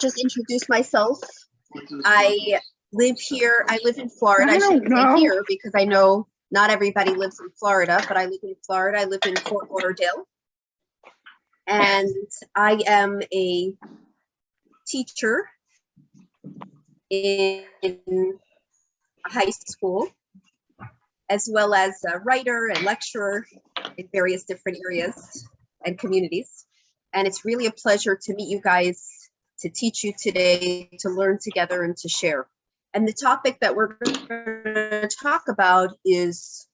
just introduce myself. I live here. I live in Florida. I shouldn't say here because I know not everybody lives in Florida, but I live in Florida. I live in Fort Lauderdale. And I am a teacher in high school, as well as a writer and lecturer in various different areas and communities. And it's really a pleasure to meet you guys, to teach you today, to learn together and to share. And the topic that we're going to talk about is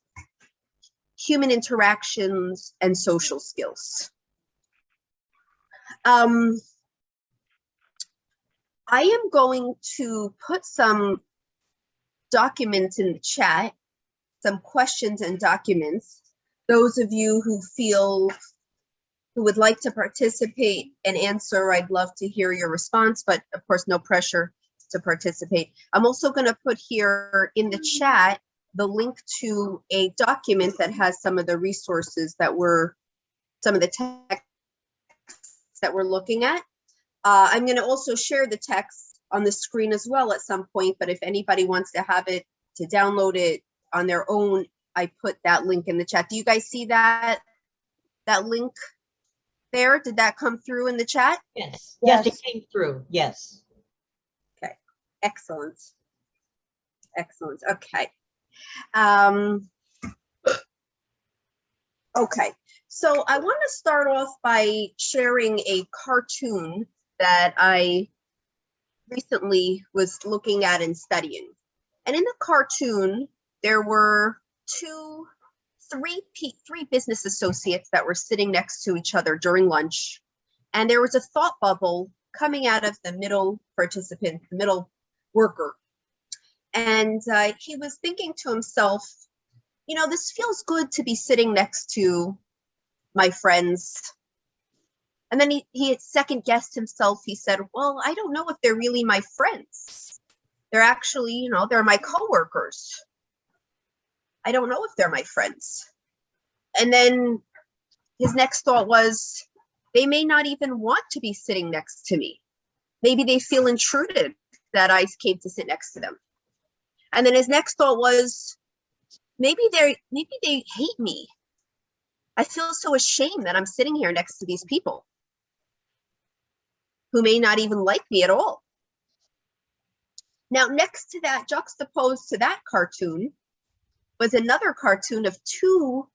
human interactions and social skills. I am going to put some documents in the chat, some questions and documents. Those of you who would like to participate and answer, I'd love to hear your response, but of course, no pressure to participate. I'm also going to put here in the chat the link to a document that has some of the resources that some of the texts that we're looking at. I'm going to also share the text on the screen as well at some point, but if anybody wants to have it, to download it on their own, I put that link in the chat. Do you guys see that link there? Did that come through in the chat? Yes, yes, it came through, yes. Okay, excellent. Excellent, okay. Okay, so I want to start off by sharing a cartoon that I recently was looking at and studying. And in the cartoon, there were three business associates that were sitting next to each other during lunch. And there was a thought bubble coming out of the middle participant, the middle worker. And he was thinking to himself, you know, this feels good to be sitting next to my friends. And then he had second guessed himself. He said, well, I don't know if they're really my friends. They're actually, you know, they're my coworkers. I don't know if they're my friends. And then his next thought was, they may not even want to be sitting next to me. Maybe they feel intruded that I came to sit next to them. And then his next thought was, maybe they hate me. I feel so ashamed that I'm sitting here next to these people who may not even like me at all. Now, next to that, juxtaposed to that cartoon, was another cartoon of two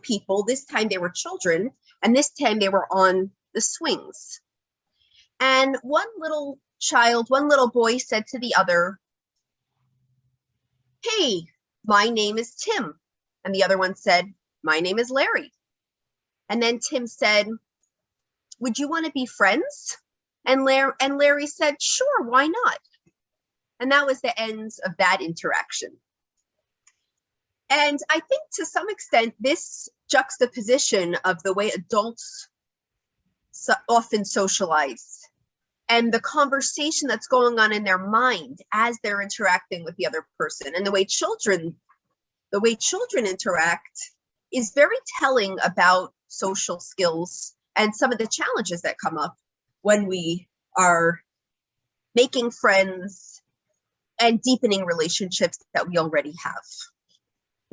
people. This time they were children, and this time they were on the swings. And one little boy said to the other, hey, my name is Tim. And the other one said, my name is Larry. And then Tim said, would you want to be friends? And Larry said, sure, why not? And that was the end of that interaction. And I think to some extent, this juxtaposition of the way adults often socialize and the conversation that's going on in their mind as they're interacting with the other person, and the way children interact is very telling about social skills and some of the challenges that come up when we are making friends and deepening relationships that we already have.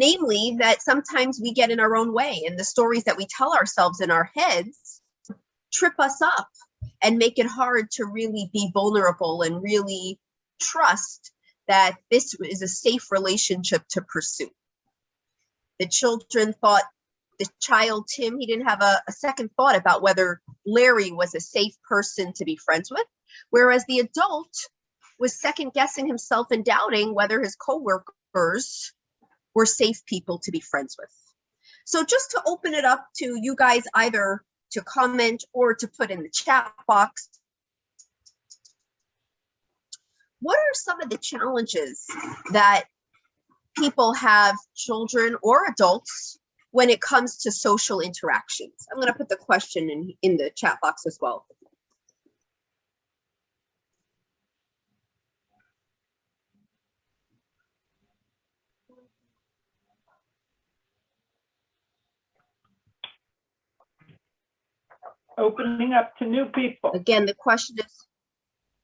Namely, that sometimes we get in our own way, and the stories that we tell ourselves in our heads trip us up and make it hard to really be vulnerable and really trust that this is a safe relationship to pursue. The child, Tim, he didn't have a second thought about whether Larry was a safe person to be friends with, whereas the adult was second guessing himself and doubting whether his coworkers were safe people to be friends with. So just to open it up to you guys, either to comment or to put in the chat box, what are some of the challenges that people have, children or adults, when it comes to social interactions? I'm going to put the question in the chat box as well. Opening up to new people. Again, the question is,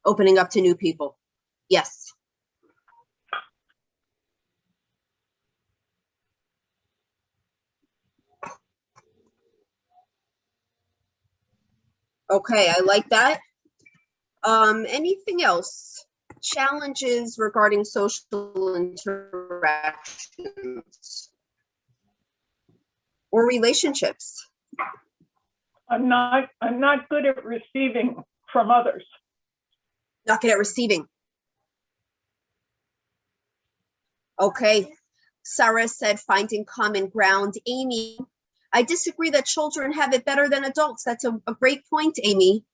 Opening up to new people. Yes. Okay, I like that. Anything else? Challenges regarding social interactions or relationships? I'm not good at receiving from others. Not good at receiving. Okay. Sarah said finding common ground. Amy, I disagree that children have it better than adults. That's a great point, Amy.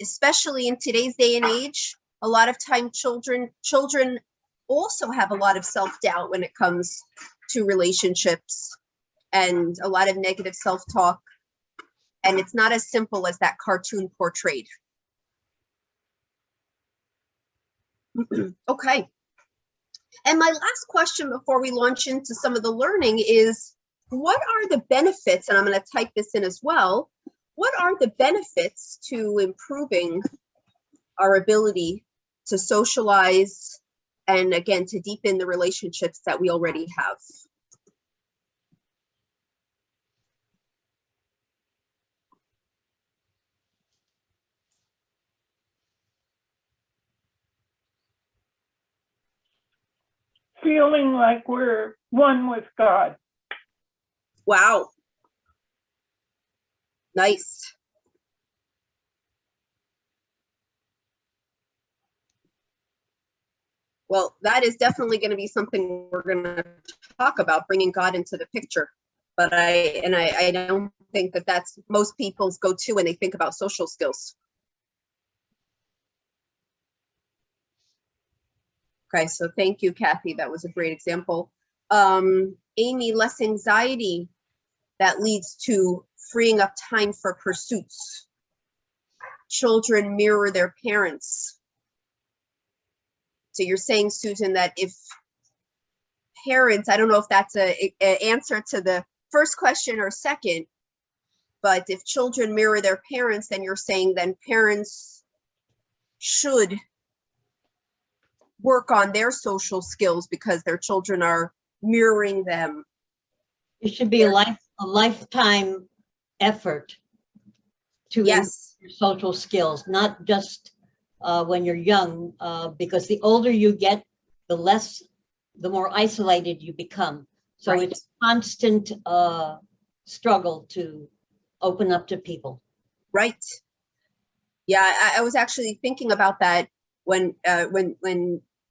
Especially in today's day and age, a lot of time children also have a lot of self-doubt when it comes to relationships and a lot of negative self-talk. And it's not as simple as that cartoon portrayed. Okay. And my last question before we launch into some of the learning is, what are the benefits, and I'm going to type this in as well, what are the benefits to improving our ability to socialize and, again, to deepen the relationships that we already have? Feeling like we're one with God. Wow. Nice. Well, that is definitely going to be something we're going to talk about, bringing God into the picture. But I don't think that that's most people's go-to when they think about social skills. Okay, so thank you, Kathy. That was a great example. Amy, less anxiety that leads to freeing up time for pursuits. Children mirror their parents. So you're saying, Susan, that if parents, I don't know if that's an answer to the first question or second, but if children mirror their parents, then you're saying then parents should work on their social skills because their children are mirroring them. It should be a lifetime effort to improve your social skills, not just when you're young, because the older you get, the more isolated you become. So it's a constant struggle to open up to people. Right. Yeah, I was actually thinking about that when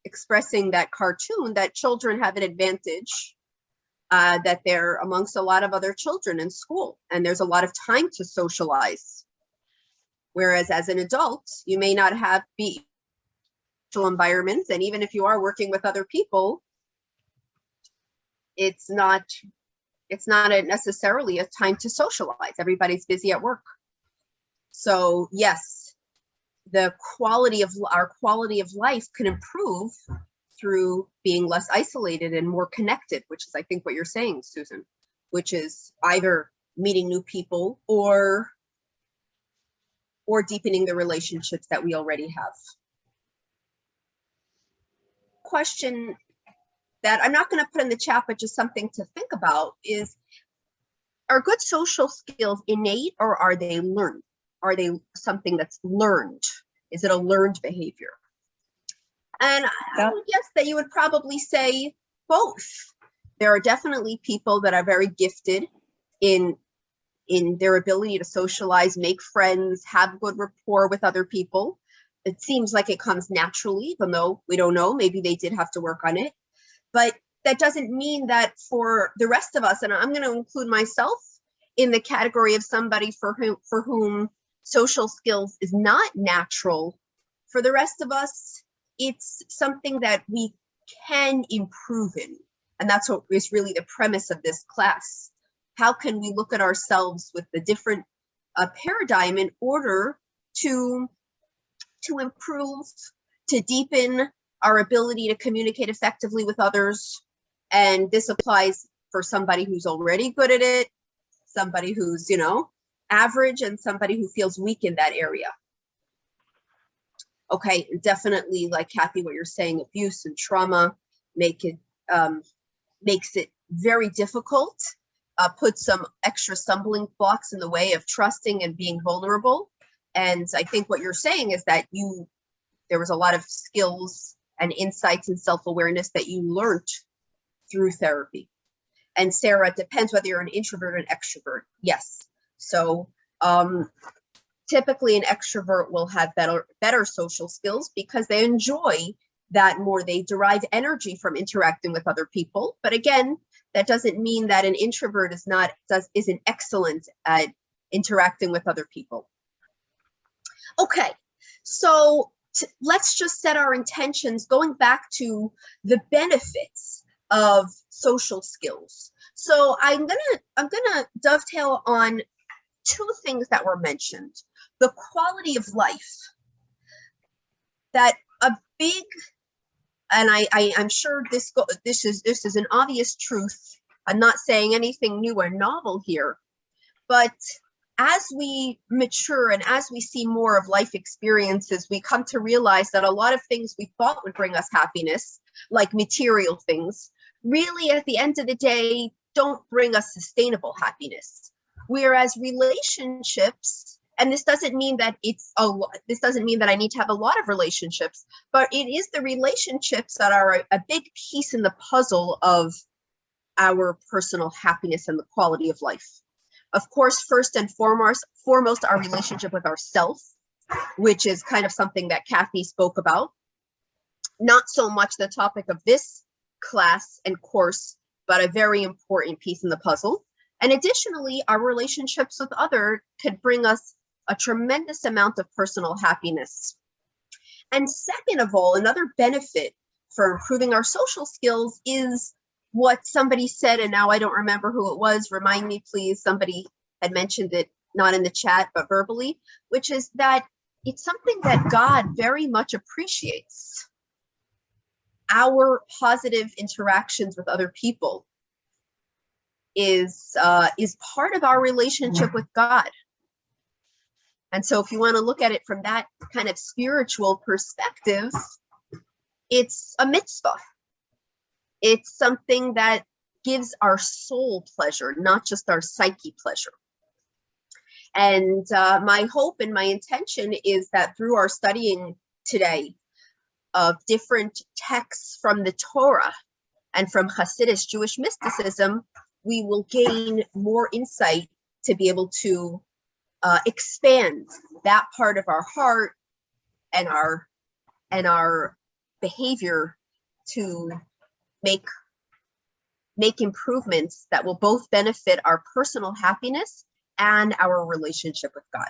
expressing that cartoon, that children have an advantage, that they're amongst a lot of other children in school, and there's a lot of time to socialize. Whereas as an adult, you may not have social environments, and even if you are working with other people, it's not necessarily a time to socialize. Everybody's busy at work. So yes, our quality of life can improve through being less isolated and more connected, which is, I think, what you're saying, Susan, which is either meeting new people or deepening the relationships that we already have. Question that I'm not going to put in the chat, but just something to think about is, are good social skills innate or are they learned? Are they something that's learned? Is it a learned behavior? And I would guess that you would probably say both. There are definitely people that are very gifted in their ability to socialize, make friends, have good rapport with other people. It seems like it comes naturally, even though we don't know, maybe they did have to work on it. But that doesn't mean that for the rest of us, and I'm going to include myself in the category of somebody for whom social skills is not natural. For the rest of us, it's something that we can improve in. And that's what is really the premise of this class. How can we look at ourselves with the different paradigm in order to improve, to deepen our ability to communicate effectively with others? And this applies for somebody who's already good at it, somebody who's, average, and somebody who feels weak in that area. Okay, definitely, like Kathy, what you're saying, abuse and trauma makes it very difficult, put some extra stumbling blocks in the way of trusting and being vulnerable. And I think what you're saying is that there was a lot of skills and insights and self-awareness that you learned through therapy. And Sarah, it depends whether you're an introvert or an extrovert. Yes. So typically an extrovert will have better social skills because they enjoy that more. They derive energy from interacting with other people. But again, that doesn't mean that an introvert isn't excellent at interacting with other people. Okay, so let's just set our intentions going back to the benefits of social skills. So I'm gonna dovetail on two things that were mentioned. The quality of life, that a big, and I'm sure this is an obvious truth. I'm not saying anything new or novel here, but as we mature and as we see more of life experiences, we come to realize that a lot of things we thought would bring us happiness, like material things, really at the end of the day don't bring us sustainable happiness. Whereas relationships, and this doesn't mean that I need to have a lot of relationships, but it is the relationships that are a big piece in the puzzle of our personal happiness and the quality of life. Of course, first and foremost, our relationship with ourselves, which is kind of something that Kathy spoke about. Not so much the topic of this class and course, but a very important piece in the puzzle. And additionally, our relationships with others could bring us a tremendous amount of personal happiness. And second of all, another benefit for improving our social skills is what somebody said, and now I don't remember who it was. Remind me, please. Somebody had mentioned it, not in the chat, but verbally, which is that it's something that God very much appreciates. Our positive interactions with other people is part of our relationship with God. And so if you want to look at it from that kind of spiritual perspective, it's a mitzvah. It's something that gives our soul pleasure, not just our psyche pleasure. And my hope and my intention is that through our studying today of different texts from the Torah and from Hasidic Jewish mysticism, we will gain more insight to be able to expand that part of our heart and our behavior to make improvements that will both benefit our personal happiness and our relationship with God.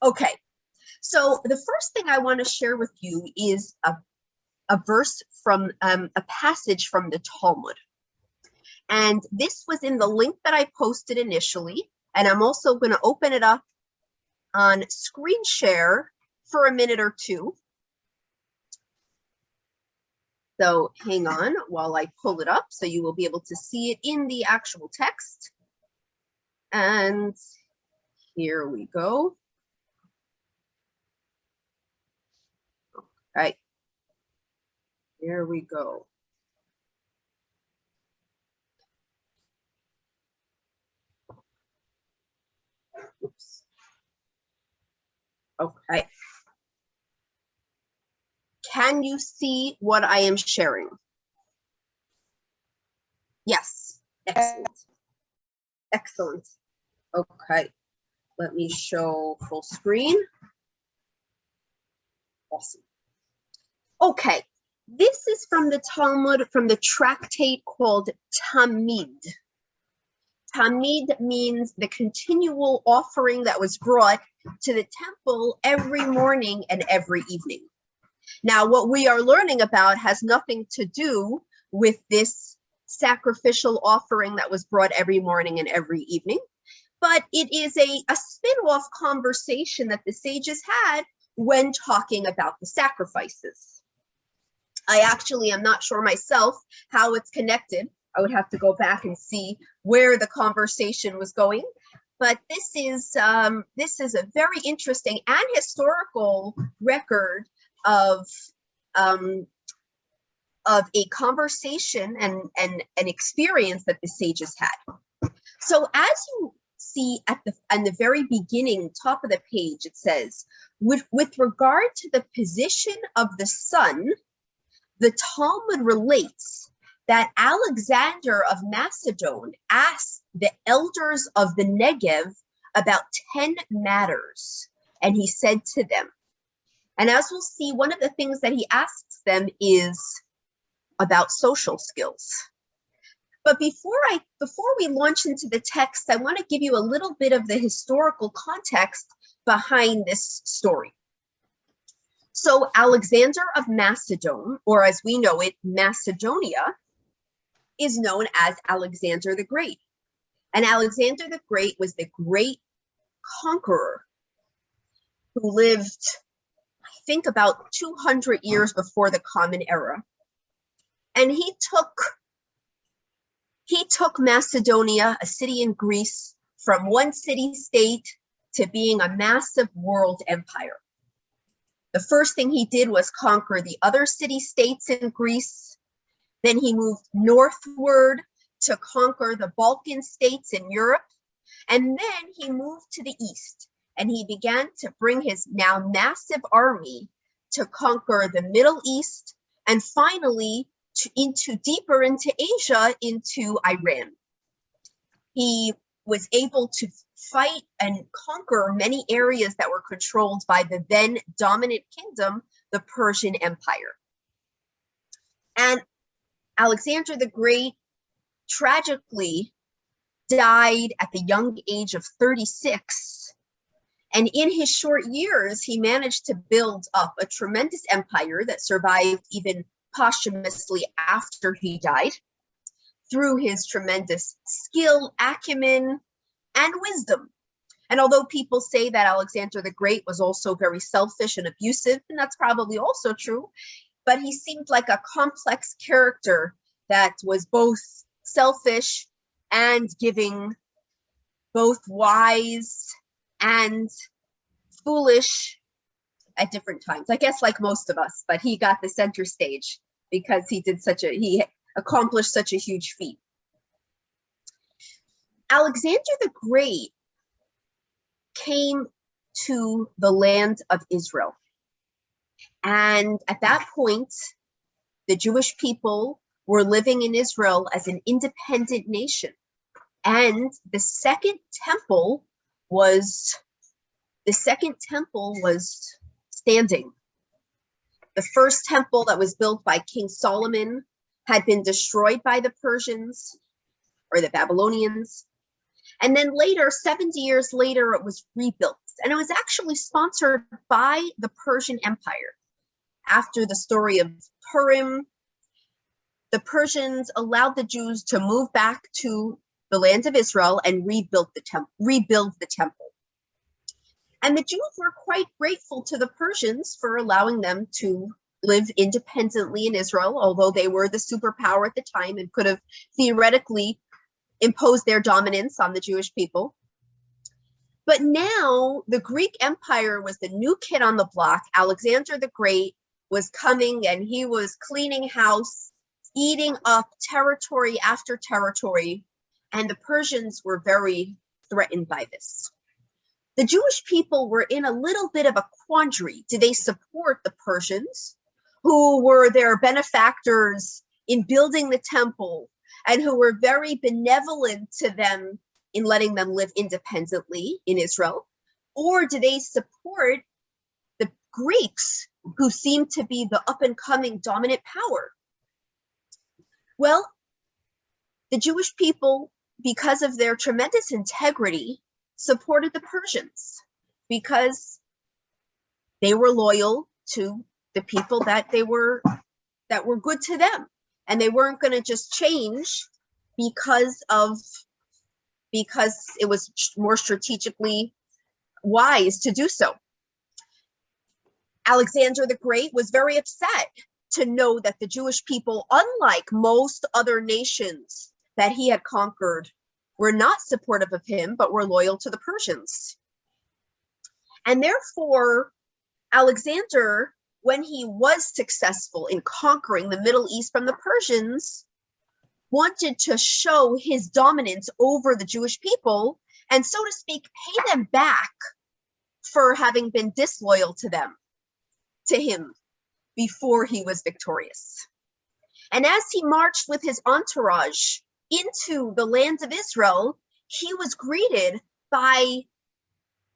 Okay, so the first thing I want to share with you is a verse from a passage from the Talmud. And this was in the link that I posted initially, and I'm also going to open it up on screen share for a minute or two. So hang on while I pull it up so you will be able to see it in the actual text. And here we go. All right, here we go. Oops. Okay. Can you see what I am sharing? Yes. Excellent. Excellent. Okay. Let me show full screen. Awesome. Okay. This is from the Talmud, from the tractate called Tamid. Tamid means the continual offering that was brought to the temple every morning and every evening. Now, what we are learning about has nothing to do with this sacrificial offering that was brought every morning and every evening, but it is a spin-off conversation that the sages had when talking about the sacrifices. I actually am not sure myself how it's connected. I would have to go back and see where the conversation was going, but this is a very interesting and historical record of a conversation and an experience that the sages had. So as you see in the very beginning, top of the page, it says, with regard to the position of the sun, the Talmud relates that Alexander of Macedon asked the elders of the Negev about 10 matters, and he said to them, and as we'll see, one of the things that he asks them is about social skills. But before we launch into the text, I want to give you a little bit of the historical context behind this story. So Alexander of Macedon, or as we know it, Macedonia, is known as Alexander the Great. And Alexander the Great was the great conqueror who lived, I think, about 200 years before the Common Era. And he took Macedonia, a city in Greece, from one city-state to being a massive world empire. The first thing he did was conquer the other city-states in Greece. Then he moved northward to conquer the Balkan states in Europe. And then he moved to the east, and he began to bring his now massive army to conquer the Middle East, and finally deeper into Asia, into Iran. He was able to fight and conquer many areas that were controlled by the then dominant kingdom, the Persian Empire. And Alexander the Great tragically died at the young age of 36. And in his short years, he managed to build up a tremendous empire that survived even posthumously after he died, through his tremendous skill, acumen, and wisdom. And although people say that Alexander the Great was also very selfish and abusive, and that's probably also true, but he seemed like a complex character that was both selfish and giving, both wise and foolish at different times. I guess like most of us, but he got the center stage because he accomplished such a huge feat. Alexander the Great came to the land of Israel. And at that point, the Jewish people were living in Israel as an independent nation. And the second temple was standing. The first temple that was built by King Solomon had been destroyed by the Persians or the Babylonians. And then later, 70 years later, it was rebuilt. And it was actually sponsored by the Persian Empire. After the story of Purim, the Persians allowed the Jews to move back to the land of Israel and rebuild the temple. And the Jews were quite grateful to the Persians for allowing them to live independently in Israel, although they were the superpower at the time and could have theoretically imposed their dominance on the Jewish people. But now the Greek Empire was the new kid on the block. Alexander the Great was coming, and he was cleaning house, eating up territory after territory, and the Persians were very threatened by this. The Jewish people were in a little bit of a quandary. Did they support the Persians, who were their benefactors in building the temple and who were very benevolent to them in letting them live independently in Israel? Or do they support the Greeks, who seemed to be the up-and-coming dominant power? Well, the Jewish people, because of their tremendous integrity, supported the Persians because they were loyal to the people that were good to them, and they weren't going to just change because it was more strategically wise to do so. Alexander the Great was very upset to know that the Jewish people, unlike most other nations that he had conquered were not supportive of him, but were loyal to the Persians. And therefore, Alexander, when he was successful in conquering the Middle East from the Persians, wanted to show his dominance over the Jewish people and, so to speak, pay them back for having been disloyal to him before he was victorious. And as he marched with his entourage into the land of Israel, he was greeted by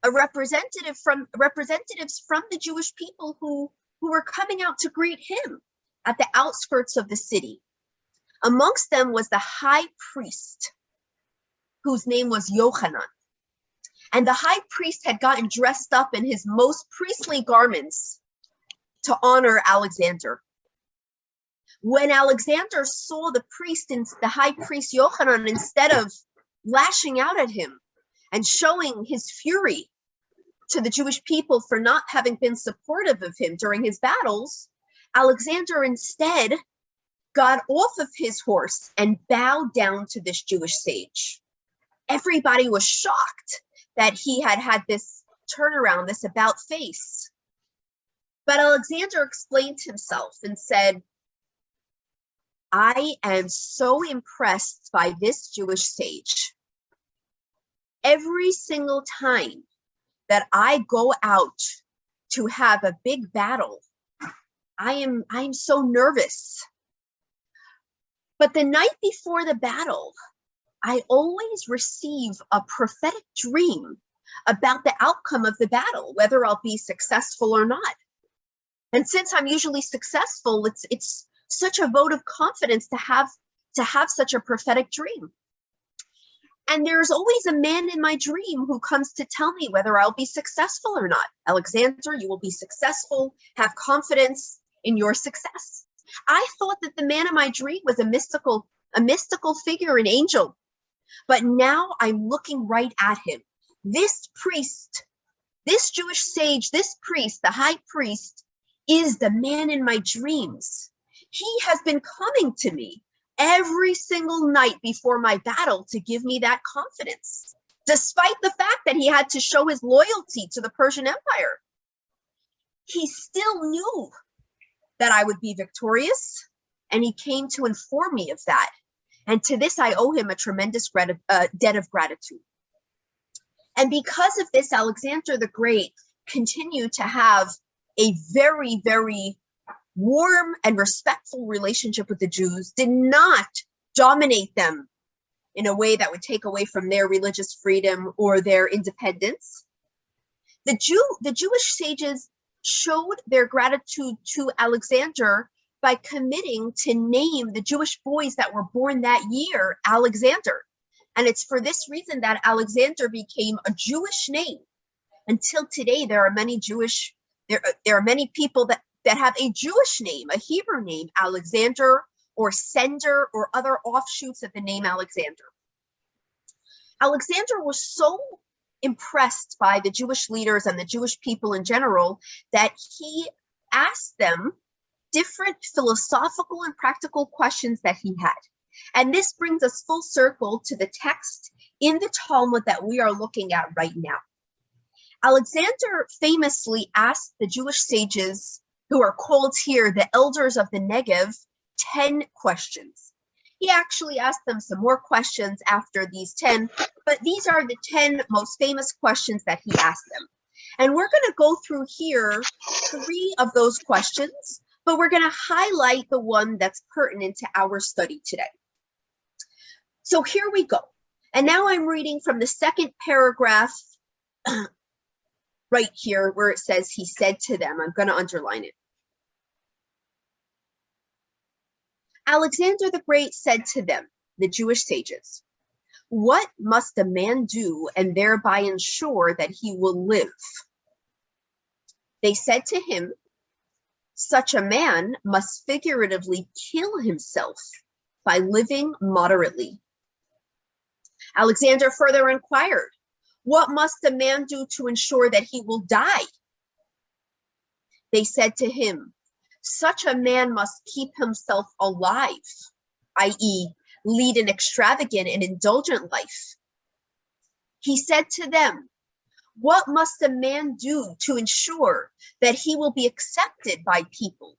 representatives from the Jewish people who were coming out to greet him at the outskirts of the city. Amongst them was the high priest, whose name was Yochanan. And the high priest had gotten dressed up in his most priestly garments to honor Alexander. When Alexander saw the high priest Yochanan, instead of lashing out at him and showing his fury to the Jewish people for not having been supportive of him during his battles, Alexander instead got off of his horse and bowed down to this Jewish sage. Everybody was shocked that he had this turnaround, this about face. But Alexander explained himself and said, I am so impressed by this Jewish sage. Every single time that I go out to have a big battle, I'm so nervous. But the night before the battle, I always receive a prophetic dream about the outcome of the battle, whether I'll be successful or not. And since I'm usually successful, it's such a vote of confidence to have such a prophetic dream. And there's always a man in my dream who comes to tell me whether I'll be successful or not. Alexander, you will be successful. Have confidence in your success. I thought that the man in my dream was a mystical figure, an angel. But now I'm looking right at him. This priest, this Jewish sage, this priest, the high priest, is the man in my dreams. He has been coming to me every single night before my battle to give me that confidence, despite the fact that he had to show his loyalty to the Persian Empire. He still knew that I would be victorious, and he came to inform me of that. And to this, I owe him a tremendous debt of gratitude. And because of this, Alexander the Great continued to have a very, very warm and respectful relationship with the Jews, did not dominate them in a way that would take away from their religious freedom or their independence. The Jewish sages showed their gratitude to Alexander by committing to name the Jewish boys that were born that year Alexander. And it's for this reason that Alexander became a Jewish name. Until today, there are many people that have a Jewish name, a Hebrew name, Alexander or Sender or other offshoots of the name Alexander. Alexander was so impressed by the Jewish leaders and the Jewish people in general that he asked them different philosophical and practical questions that he had. And this brings us full circle to the text in the Talmud that we are looking at right now. Alexander famously asked the Jewish sages, who are called here the elders of the Negev, 10 questions. He actually asked them some more questions after these 10, but these are the 10 most famous questions that he asked them. And we're going to go through here 3 of those questions, but we're going to highlight the one that's pertinent to our study today. So here we go. And now I'm reading from the second paragraph right here where it says, he said to them. I'm going to underline it. Alexander the Great said to them, the Jewish sages, what must a man do and thereby ensure that he will live? They said to him, such a man must figuratively kill himself by living moderately. Alexander further inquired, what must a man do to ensure that he will die? They said to him, such a man must keep himself alive, i.e., lead an extravagant and indulgent life. He said to them, "What must a man do to ensure that he will be accepted by people?"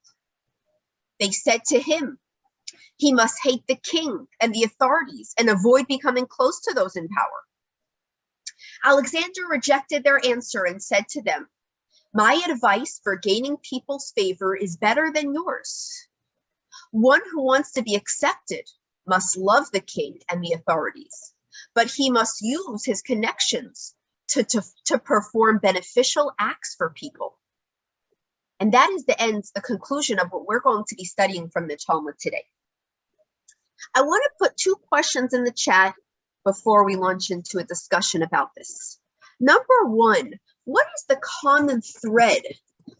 They said to him, "He must hate the king and the authorities and avoid becoming close to those in power." Alexander rejected their answer and said to them, "My advice for gaining people's favor is better than yours. One who wants to be accepted must love the king and the authorities, but he must use his connections to perform beneficial acts for people." And that is the conclusion of what we're going to be studying from the Talmud today. I want to put 2 questions in the chat before we launch into a discussion about this. Number 1, what is the common thread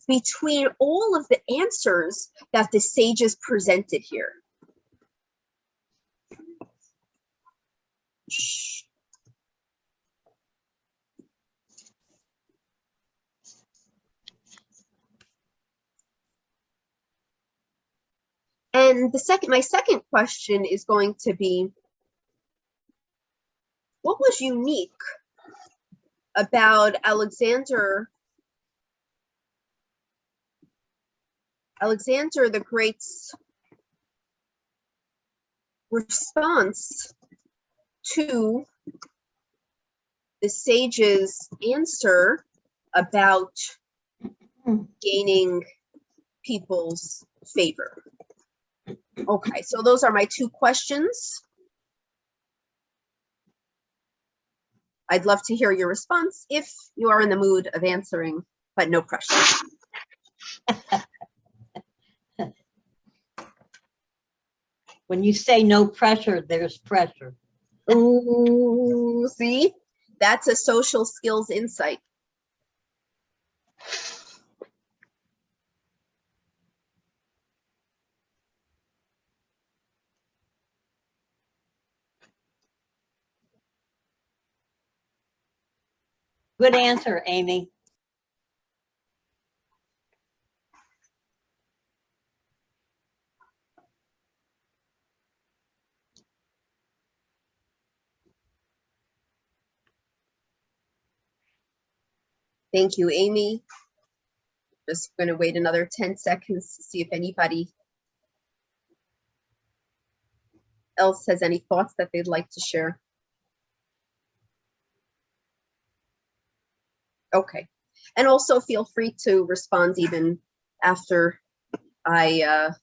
between all of the answers that the sages presented here? And my second question is going to be, what was unique about Alexander the Great's response to the sage's answer about gaining people's favor? Okay, so those are my 2 questions. I'd love to hear your response if you are in the mood of answering, but no pressure. When you say no pressure, there's pressure. Ooh, see? That's a social skills insight. Good answer, Amy. Thank you, Amy. Just going to wait another 10 seconds to see if anybody else has any thoughts that they'd like to share. Okay. And also feel free to respond even after I,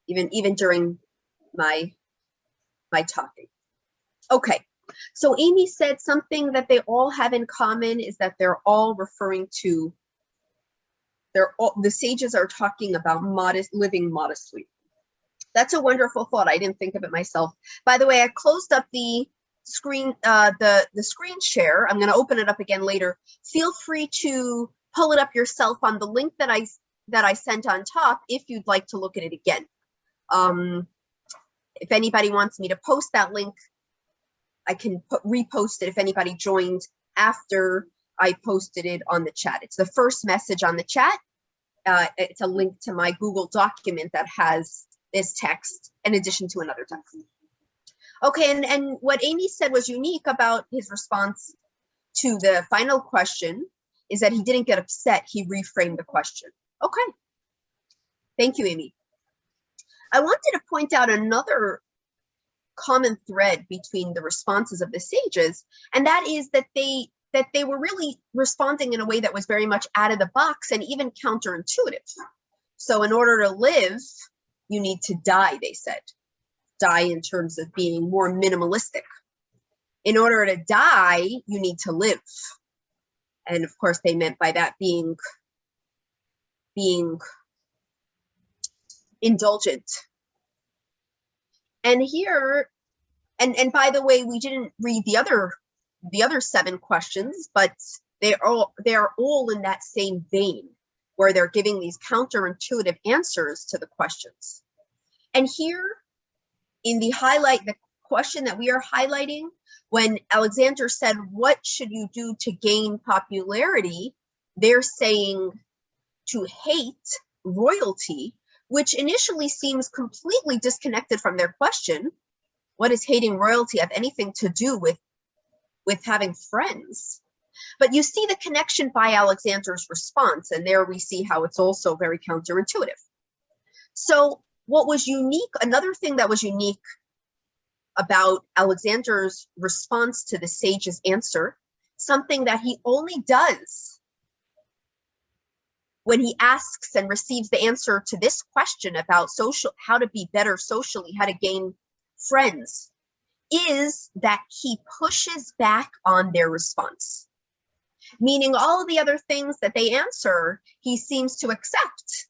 even during my talking. Okay. So Amy said something that they all have in common is that they're all referring to, the sages are talking about living modestly. That's a wonderful thought. I didn't think of it myself. By the way, I closed up the screen, the screen share. I'm going to open it up again later. Feel free to pull it up yourself on the link that I sent on top if you'd like to look at it again. If anybody wants me to post that link, I can repost it if anybody joined after I posted it on the chat. It's the first message on the chat. It's a link to my Google document that has this text in addition to another text. Okay, and what Amy said was unique about his response to the final question is that he didn't get upset. He reframed the question. Okay. Thank you, Amy. I wanted to point out another common thread between the responses of the sages, and that is that they were really responding in a way that was very much out of the box and even counterintuitive. So in order to live, you need to die, they said. Die in terms of being more minimalistic. In order to die, you need to live. And of course, they meant by that being indulgent. And here, and by the way, we didn't read the other 7 questions, but they are all in that same vein where they're giving these counterintuitive answers to the questions. And here in the question that we are highlighting, when Alexander said, "What should you do to gain popularity?" they're saying to hate royalty, which initially seems completely disconnected from their question. What does hating royalty have anything to do with having friends? But you see the connection by Alexander's response, and there we see how it's also very counterintuitive. So what was unique, another thing that was unique about Alexander's response to the sage's answer, something that he only does when he asks and receives the answer to this question about how to be better socially, how to gain friends, is that he pushes back on their response. Meaning all of the other things that they answer, he seems to accept.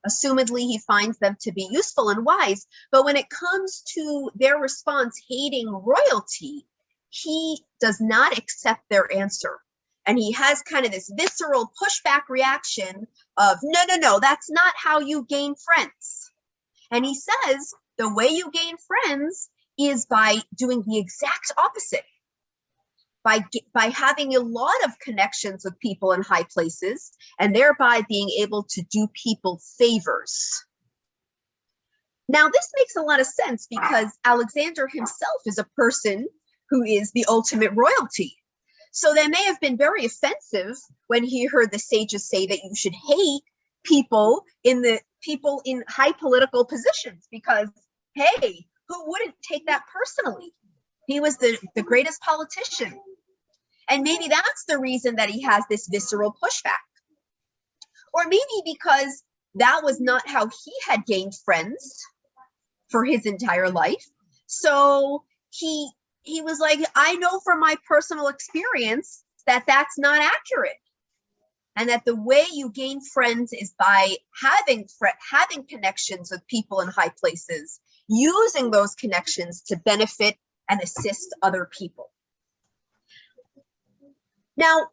Assumedly, he finds them to be useful and wise. But when it comes to their response, hating royalty, he does not accept their answer. And he has kind of this visceral pushback reaction of, no, that's not how you gain friends. And he says, the way you gain friends is by doing the exact opposite. By having a lot of connections with people in high places, and thereby being able to do people favors. Now, this makes a lot of sense because Alexander himself is a person who is the ultimate royalty. So that may have been very offensive when he heard the sages say that you should hate people in high political positions, because, hey, who wouldn't take that personally? He was the greatest politician. And maybe that's the reason that he has this visceral pushback. Or maybe because that was not how he had gained friends for his entire life. So he was like, I know from my personal experience that that's not accurate. And that the way you gain friends is by having connections with people in high places, using those connections to benefit and assist other people. Now,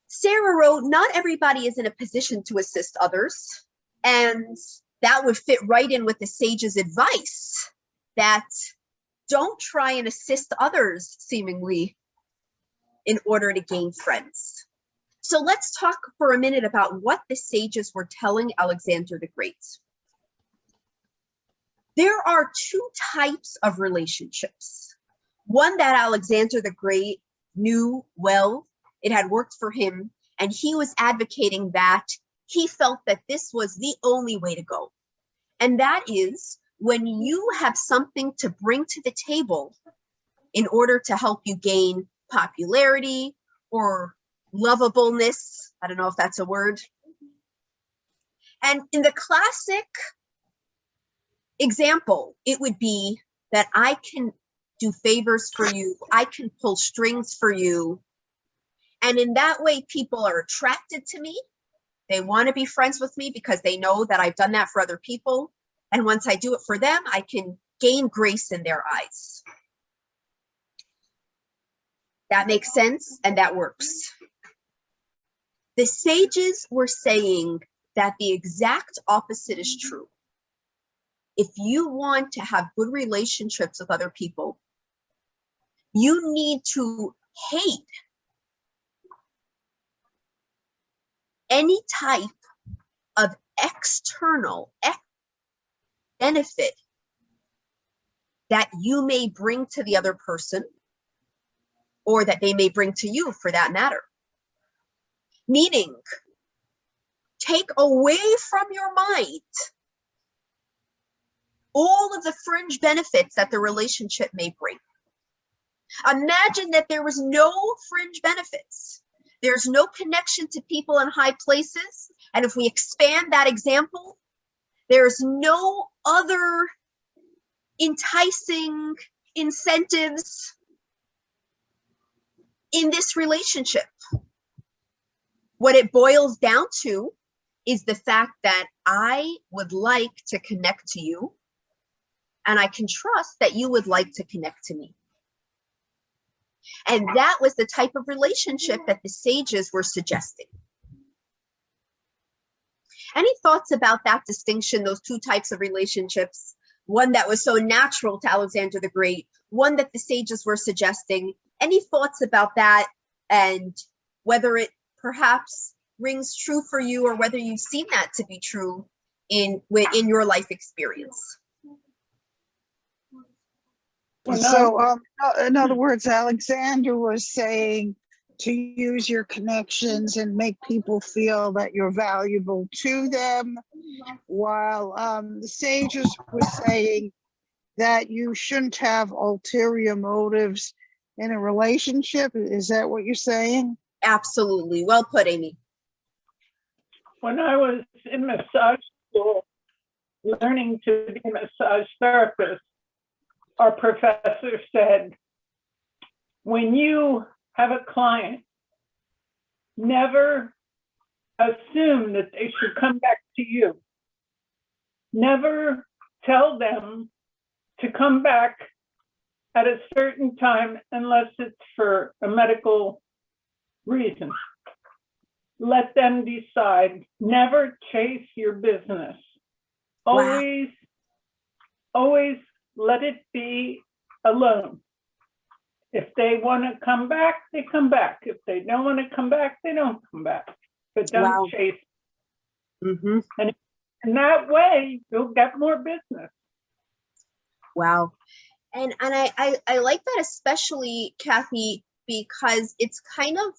Sarah wrote, not everybody is in a position to assist others, and that would fit right in with the sage's advice that don't try and assist others, seemingly, in order to gain friends. So let's talk for a minute about what the sages were telling Alexander the Great. There are two types of relationships. One that Alexander the Great knew well, it had worked for him, and he was advocating that. He felt that this was the only way to go. And that is when you have something to bring to the table in order to help you gain popularity or lovableness. I don't know if that's a word. And in the classic example, it would be that I can do favors for you. I can pull strings for you. And in that way, people are attracted to me. They want to be friends with me because they know that I've done that for other people. And once I do it for them, I can gain grace in their eyes. That makes sense, and that works. The sages were saying that the exact opposite is true. If you want to have good relationships with other people, you need to hate any type of external benefit that you may bring to the other person, or that they may bring to you for that matter. Meaning, take away from your mind all of the fringe benefits that the relationship may bring. Imagine that there was no fringe benefits. There's no connection to people in high places. And if we expand that example, there's no other enticing incentives in this relationship. What it boils down to is the fact that I would like to connect to you, and I can trust that you would like to connect to me. And that was the type of relationship that the sages were suggesting. Any thoughts about that distinction, those two types of relationships? One that was so natural to Alexander the Great, one that the sages were suggesting. Any thoughts about that, and whether it perhaps rings true for you, or whether you've seen that to be true in your life experience? When So, in other words, Alexander was saying to use your connections and make people feel that you're valuable to them, while the sages were saying that you shouldn't have ulterior motives in a relationship. Is that what you're saying? Absolutely. Well put, Amy. when I was in massage school, learning to be a massage therapist, our professor said, when you have a client, never assume that they should come back to you. Never tell them to come back at a certain time unless it's for a medical reason. Let them decide. Never chase your business. Always, always let it be alone. If they want to come back, they come back. If they don't want to come back, they don't come back. But don't chase. Mm-hmm. And in that way, you'll get more business. Wow. And I like that, especially, Kathy, because it's kind of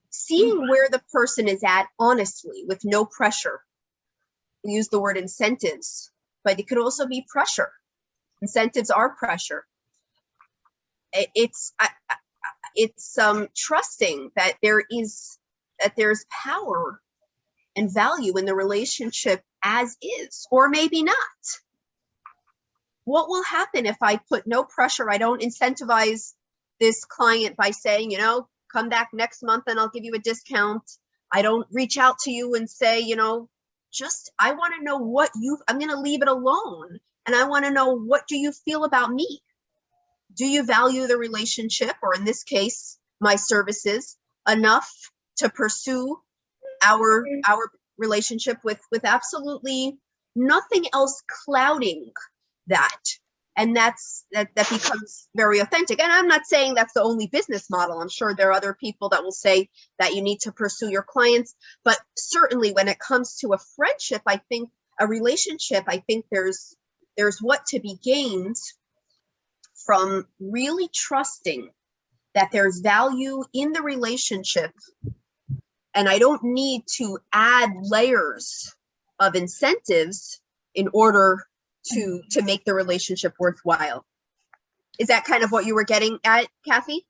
seeing where the person is at honestly, with no pressure. We use the word incentives, but it could also be pressure. Incentives are pressure. It's trusting that there's power and value in the relationship as is, or maybe not. What will happen if I put no pressure? I don't incentivize this client by saying, come back next month and I'll give you a discount. I don't reach out to you and say, I want to know I'm going to leave it alone. And I want to know, what do you feel about me? Do you value the relationship, or in this case, my services, enough to pursue our relationship with absolutely nothing else clouding that? And that becomes very authentic. And I'm not saying that's the only business model. I'm sure there are other people that will say that you need to pursue your clients. But certainly when it comes to a friendship, I think a relationship, I think there's what to be gained from really trusting that there's value in the relationship. And I don't need to add layers of incentives in order to make the relationship worthwhile. Is that kind of what you were getting at, Kathy?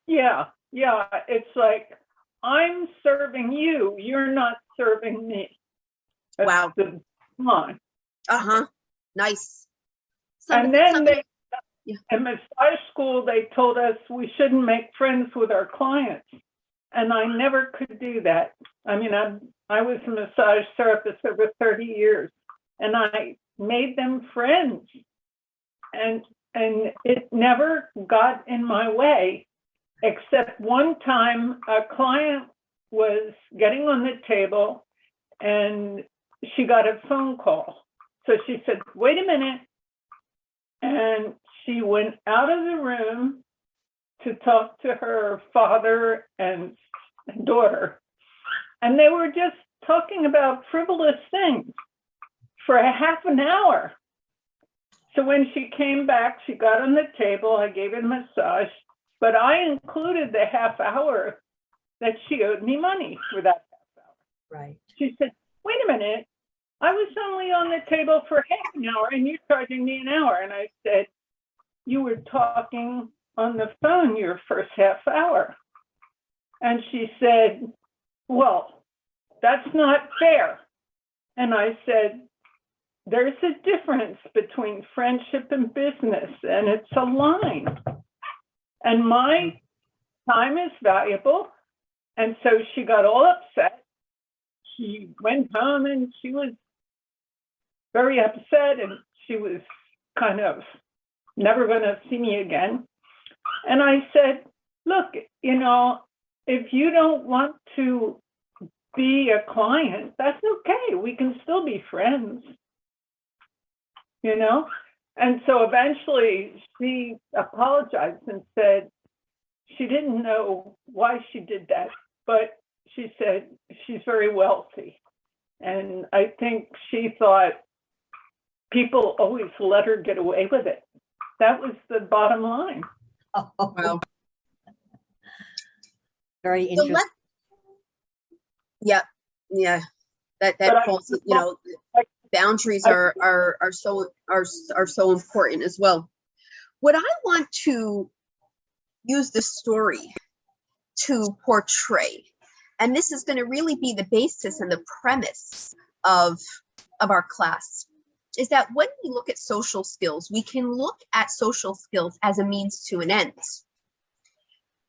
Yeah. It's like, I'm serving you, you're not serving me. That's Wow. the line. Nice. And then in massage school, they told us we shouldn't make friends with our clients. And I never could do that. I mean, I was a massage therapist over 30 years, and I made them friends. And it never got in my way, except one time a client was getting on the table and she got a phone call. So she said, wait a minute. And she went out of the room to talk to her father and daughter. And they were just talking about frivolous things for a half an hour. So when she came back, she got on the table, I gave her a massage, but I included the half hour that she owed me money for that half hour. Right. She said, wait a minute, I was only on the table for half an hour and you're charging me an hour. And I said, you were talking on the phone your first half hour. And she said, well, that's not fair. And I said, there's a difference between friendship and business, and it's a line. And my time is valuable. And so she got all upset. She went home and she was very upset, and she was kind of never going to see me again. And I said, look, if you don't want to be a client, that's okay. We can still be friends, And so eventually she apologized and said she didn't know why she did that, but she said she's very wealthy. And I think she thought people always let her get away with it. That was the bottom line. Oh, Wow. very So interesting. yeah, But that I- falls, boundaries are so important as well. What I want to use the story to portray, and this is going to really be the basis and the premise of our class, is that when we look at social skills, we can look at social skills as a means to an end,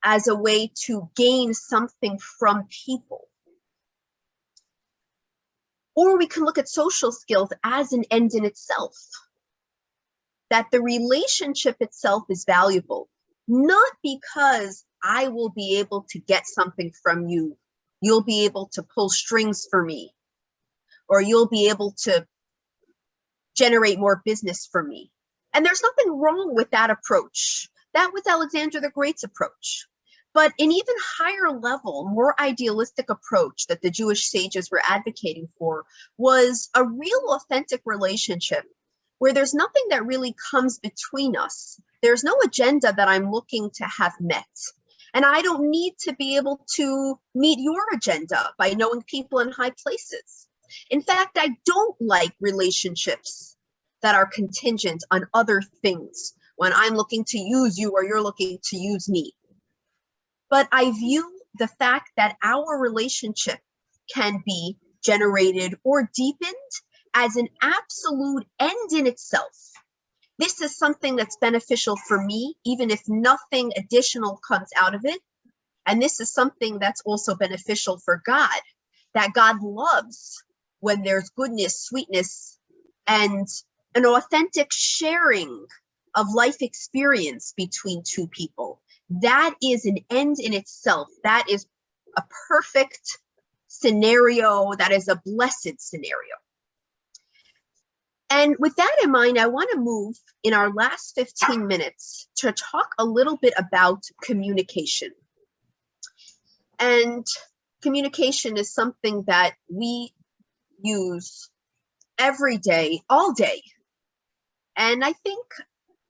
as a way to gain something from people. Or we can look at social skills as an end in itself, that the relationship itself is valuable, not because I will be able to get something from you, you'll be able to pull strings for me, or you'll be able to generate more business for me. And there's nothing wrong with that approach. That was Alexander the Great's approach. But an even higher level, more idealistic approach that the Jewish sages were advocating for was a real authentic relationship where there's nothing that really comes between us. There's no agenda that I'm looking to have met. And I don't need to be able to meet your agenda by knowing people in high places. In fact, I don't like relationships that are contingent on other things when I'm looking to use you or you're looking to use me. But I view the fact that our relationship can be generated or deepened as an absolute end in itself. This is something that's beneficial for me, even if nothing additional comes out of it. And this is something that's also beneficial for God, that God loves when there's goodness, sweetness, and an authentic sharing of life experience between two people. That is an end in itself. That is a perfect scenario. That is a blessed scenario. And with that in mind, I want to move in our last 15 minutes to talk a little bit about communication. And communication is something that we use every day, all day. And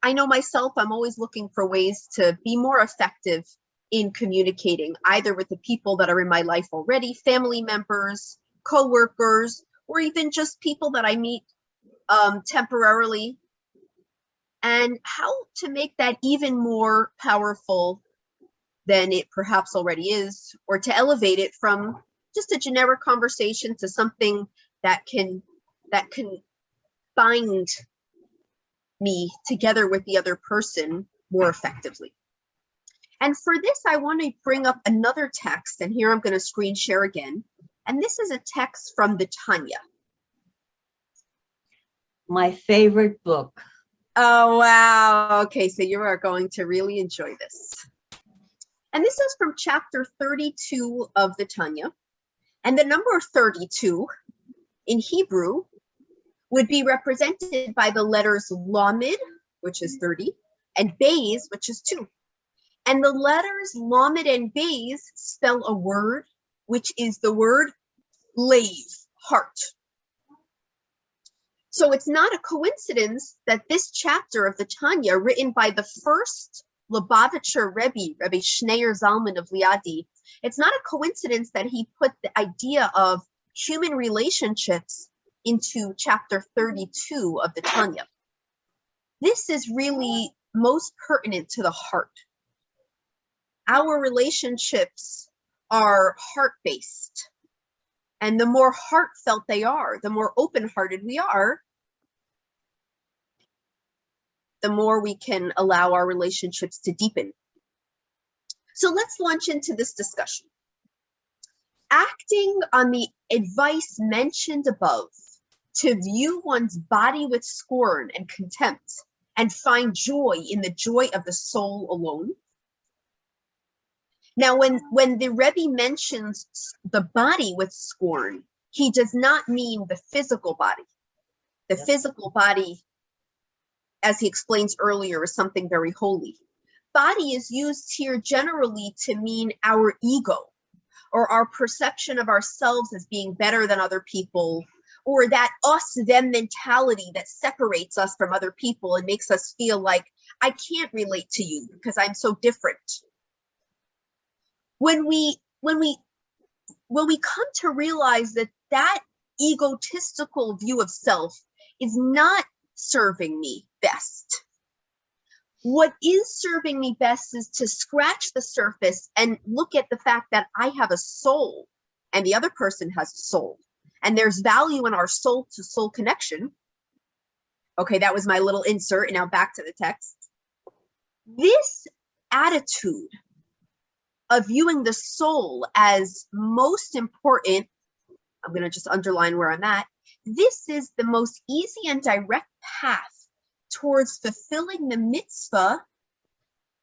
I know myself, I'm always looking for ways to be more effective in communicating, either with the people that are in my life already, family members, coworkers, or even just people that I meet temporarily, and how to make that even more powerful than it perhaps already is, or to elevate it from just a generic conversation to something that can bind me together with the other person more effectively. And for this, I want to bring up another text, and here I'm going to screen share again. And this is a text from the Tanya. My favorite book. Oh, wow. Okay, so you are going to really enjoy this. And this is from chapter 32 of the Tanya. And the number 32 in Hebrew would be represented by the letters Lamed, which is 30, and Beis, which is 2. And the letters Lamed and Beis spell a word, which is the word Lev, heart. So it's not a coincidence that this chapter of the Tanya, written by the first Lubavitcher Rebbe, Rebbe Schneur Zalman of Liadi, it's not a coincidence that he put the idea of human relationships into chapter 32 of the Tanya. This is really most pertinent to the heart. Our relationships are heart-based. And the more heartfelt they are, the more open-hearted we are, the more we can allow our relationships to deepen. So let's launch into this discussion. Acting on the advice mentioned above, to view one's body with scorn and contempt, and find joy in the joy of the soul alone. Now, when the Rebbe mentions the body with scorn, he does not mean the physical body. The physical body, as he explains earlier, is something very holy. Body is used here generally to mean our ego, or our perception of ourselves as being better than other people, or that us-them mentality that separates us from other people and makes us feel like I can't relate to you because I'm so different. When we come to realize that that egotistical view of self is not serving me best. What is serving me best is to scratch the surface and look at the fact that I have a soul and the other person has a soul. And there's value in our soul to soul connection. Okay, that was my little insert. And now back to the text. This attitude of viewing the soul as most important, I'm going to just underline where I'm at. This is the most easy and direct path towards fulfilling the mitzvah,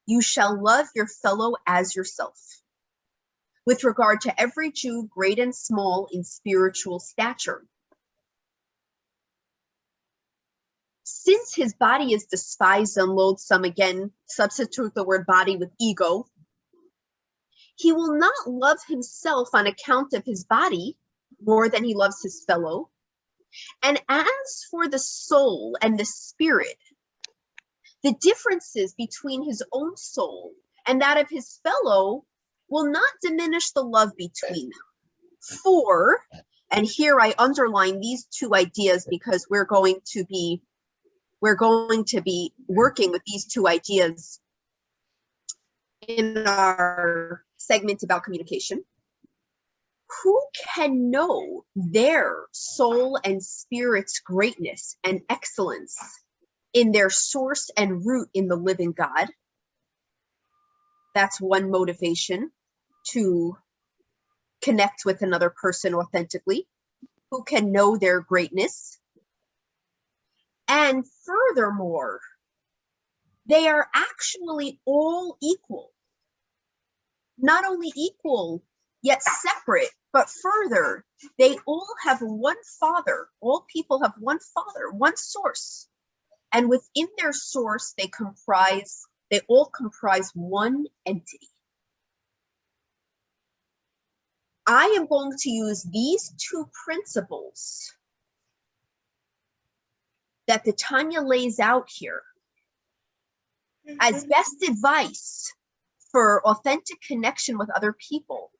you shall love your fellow as yourself, with regard to every Jew, great and small, in spiritual stature. Since his body is despised and loathsome, again, substitute the word body with ego, he will not love himself on account of his body more than he loves his fellow. And as for the soul and the spirit, the differences between his own soul and that of his fellow will not diminish the love between them. For, and here I underline these two ideas because we're going to be working with these two ideas in our segment about communication. Who can know their soul and spirit's greatness and excellence in their source and root in the living God? That's one motivation to connect with another person authentically. Who can know their greatness? And furthermore, they are actually all equal. Not only equal, yet separate, but further, they all have one Father. All people have one Father, one source. And within their source, they all comprise one entity. I am going to use these two principles that the Tanya lays out here as best advice for authentic connection with other people,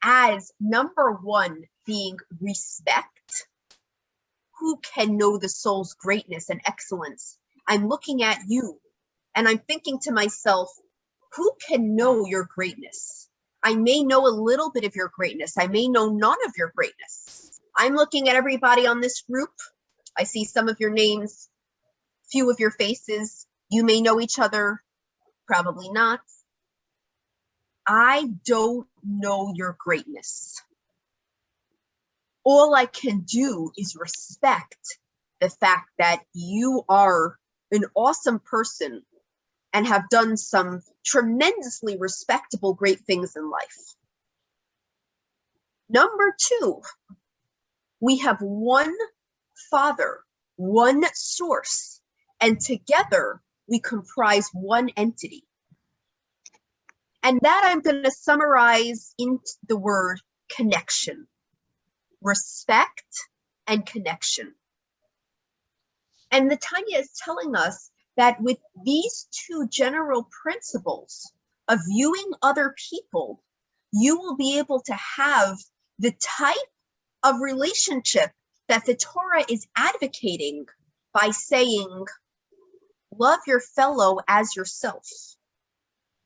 as number one being respect. Who can know the soul's greatness and excellence? I'm looking at you and I'm thinking to myself, who can know your greatness? I may know a little bit of your greatness. I may know none of your greatness. I'm looking at everybody on this group. I see some of your names, few of your faces. You may know each other, probably not. I don't know your greatness. All I can do is respect the fact that you are an awesome person and have done some tremendously respectable, great things in life. Number two, we have one Father, one source, and together we comprise one entity. And that I'm going to summarize into the word connection. Respect and connection. And the Tanya is telling us that with these two general principles of viewing other people, you will be able to have the type of relationship that the Torah is advocating by saying, love your fellow as yourself.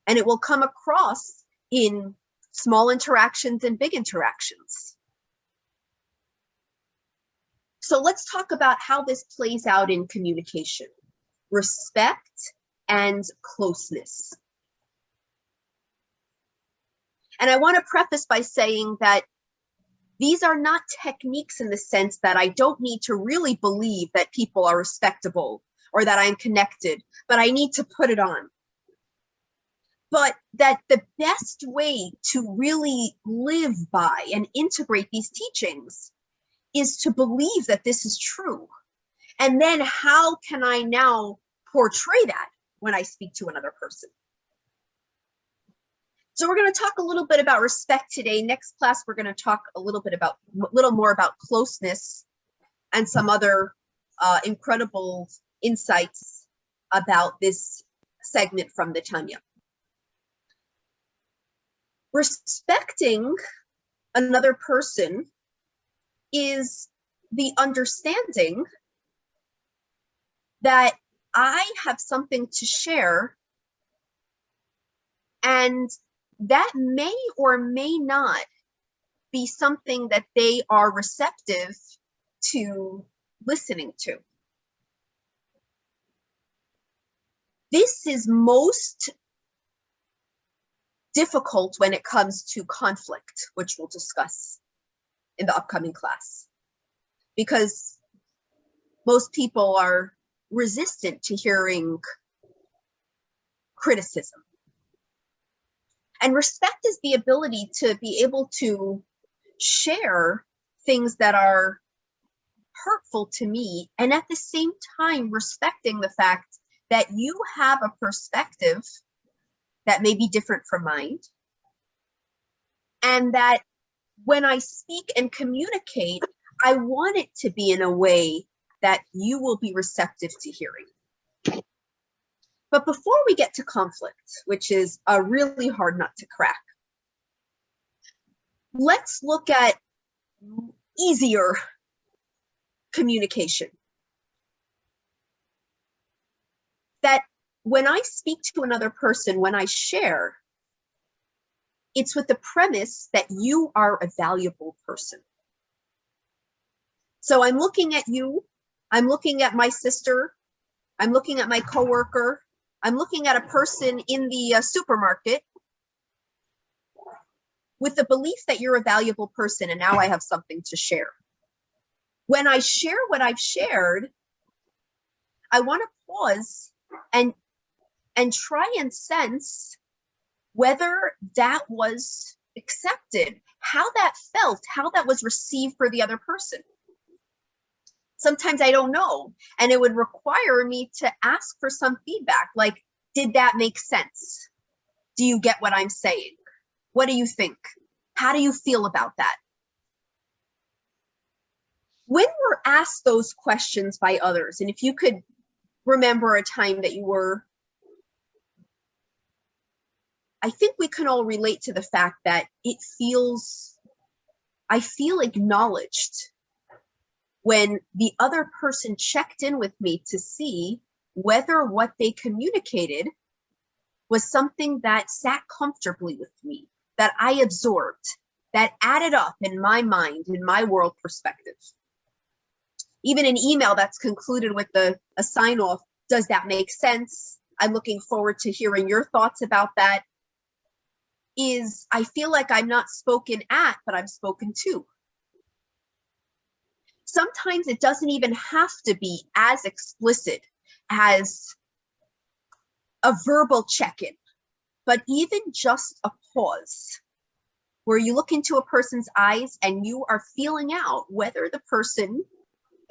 And it will come across in small interactions and big interactions. So let's talk about how this plays out in communication. Respect and closeness. And I want to preface by saying that these are not techniques in the sense that I don't need to really believe that people are respectable or that I'm connected, but I need to put it on. But that the best way to really live by and integrate these teachings is to believe that this is true. And then how can I now portray that when I speak to another person? So we're going to talk a little bit about respect today. Next class, we're going to talk a little more about closeness and some other incredible insights about this segment from the Tanya. Respecting another person is the understanding that I have something to share, and that may or may not be something that they are receptive to listening to. This is most difficult when it comes to conflict, which we'll discuss in the upcoming class, because most people are resistant to hearing criticism. And respect is the ability to be able to share things that are hurtful to me, and at the same time respecting the fact that you have a perspective that may be different from mine, and that when I speak and communicate, I want it to be in a way that you will be receptive to hearing. But before we get to conflict, which is a really hard nut to crack, let's look at easier communication. That when I speak to another person, when I share, it's with the premise that you are a valuable person. So I'm looking at you, I'm looking at my sister, I'm looking at my coworker, I'm looking at a person in the supermarket with the belief that you're a valuable person, and now I have something to share. When I share what I've shared, I want to pause and try and sense whether that was accepted, how that felt, how that was received for the other person. Sometimes I don't know, and it would require me to ask for some feedback, like, did that make sense? Do you get what I'm saying? What do you think? How do you feel about that? When we're asked those questions by others, and if you could remember a time that you were, I think we can all relate to the fact that I feel acknowledged when the other person checked in with me to see whether what they communicated was something that sat comfortably with me, that I absorbed, that added up in my mind, in my world perspective. Even an email that's concluded with a sign off, does that make sense? I'm looking forward to hearing your thoughts about that. I feel like I'm not spoken at, but I'm spoken to. Sometimes it doesn't even have to be as explicit as a verbal check-in, but even just a pause where you look into a person's eyes and you are feeling out whether the person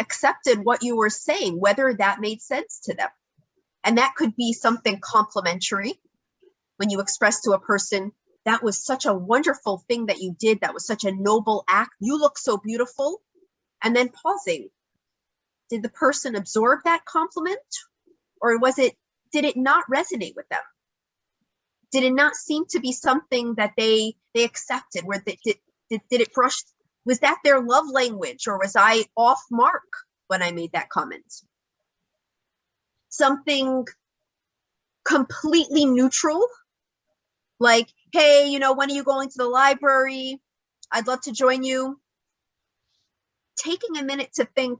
accepted what you were saying, whether that made sense to them. And that could be something complimentary when you express to a person, that was such a wonderful thing that you did, that was such a noble act, you look so beautiful. And then pausing. Did the person absorb that compliment? Or did it not resonate with them? Did it not seem to be something that they accepted? Where did it brush? Was that their love language, or was I off mark when I made that comment? Something completely neutral, like, hey, when are you going to the library? I'd love to join you. Taking a minute to think,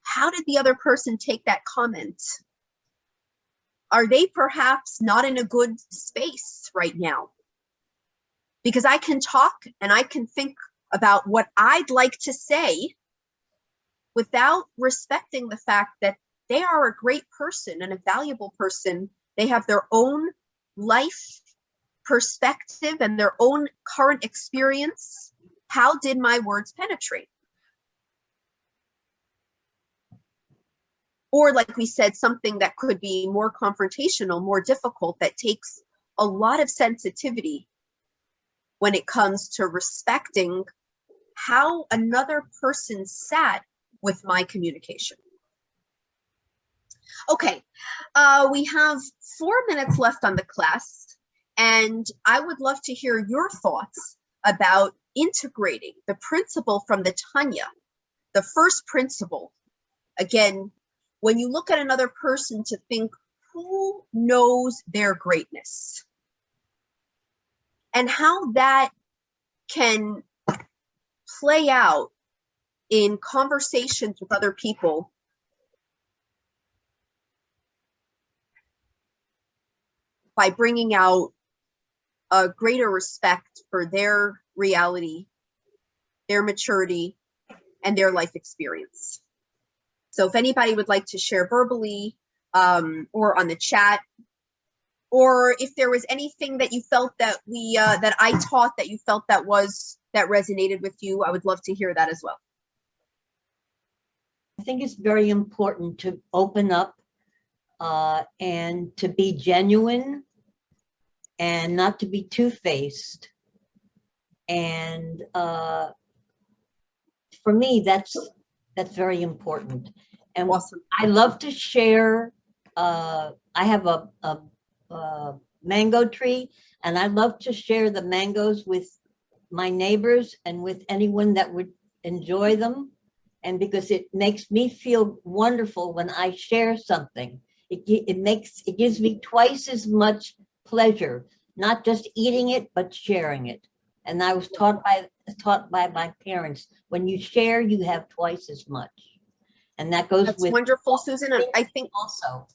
how did the other person take that comment? Are they perhaps not in a good space right now? Because I can talk and I can think about what I'd like to say without respecting the fact that they are a great person and a valuable person. They have their own life perspective and their own current experience. How did my words penetrate? Or like we said, something that could be more confrontational, more difficult, that takes a lot of sensitivity when it comes to respecting how another person sat with my communication. Okay, we have 4 minutes left on the class, and I would love to hear your thoughts about integrating the principle from the Tanya, the first principle. Again, when you look at another person, to think, who knows their greatness? And how that can play out in conversations with other people by bringing out a greater respect for their reality, their maturity, and their life experience. So if anybody would like to share verbally or on the chat, or if there was anything that you felt that that I taught that you felt that resonated with you, I would love to hear that as well. I think it's very important to open up and to be genuine and not to be two-faced. And for me, that's very important. And Awesome. I love to share. I have a mango tree, and I love to share the mangoes with my neighbors and with anyone that would enjoy them. And because it makes me feel wonderful when I share something, it gives me twice as much pleasure, not just eating it, but sharing it. And I was taught by my parents, when you share, you have twice as much. And that goes That's with wonderful, Susan. And I think also,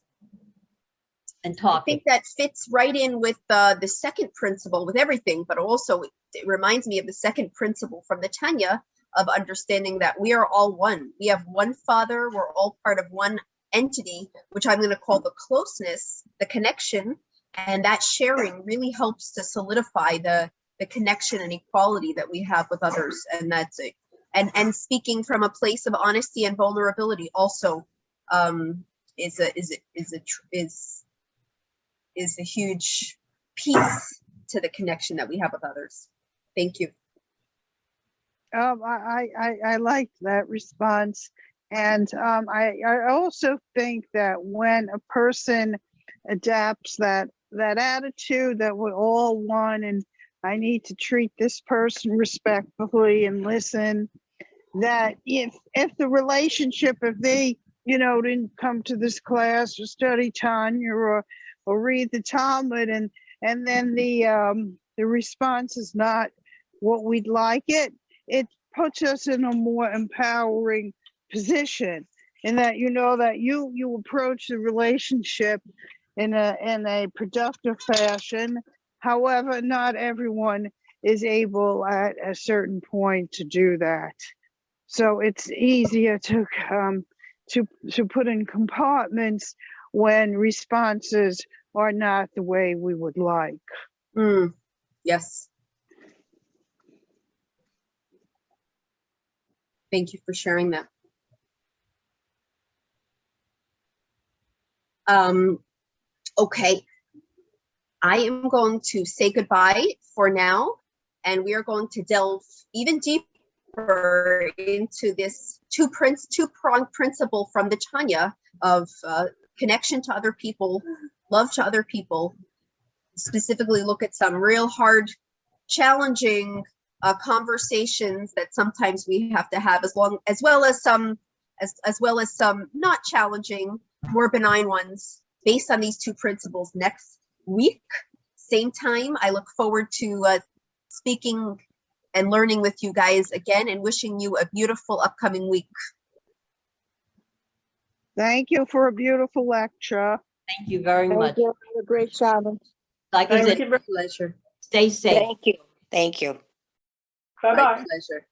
and I talking. think that fits right in with the second principle, with everything, but also it reminds me of the second principle from the Tanya of understanding that we are all one. We have one Father. We're all part of one entity, which I'm going to call the closeness, the connection, and that sharing really helps to solidify the connection and equality that we have with others. And that's it. And speaking from a place of honesty and vulnerability also is a huge piece to the connection that we have with others. Thank you. I liked that response. And I also think that when a person adapts that attitude that we're all one and I need to treat this person respectfully and listen, that if the relationship, if they, didn't come to this class or study Tanya or read the Talmud and then the response is not what we'd like it puts us in a more empowering position, in that that you approach the relationship in a productive fashion. However, not everyone is able at a certain point to do that. So it's easier to put in compartments when responses are not the way we would like. Yes. Thank you for sharing that. Okay. I am going to say goodbye for now, and we are going to delve even deeper into this two-pronged principle from the Tanya of connection to other people, love to other people. Specifically, look at some real hard, challenging conversations that sometimes we have to have, as well as some not challenging, more benign ones, based on these two principles next week, same time. I look forward to speaking and learning with you guys again, and wishing you a beautiful upcoming week. Thank you for a beautiful lecture. Thank you very much. Thank you. A great Sabbath. Like I said, My pleasure. stay safe. Thank you. Thank you. Bye-bye. My pleasure.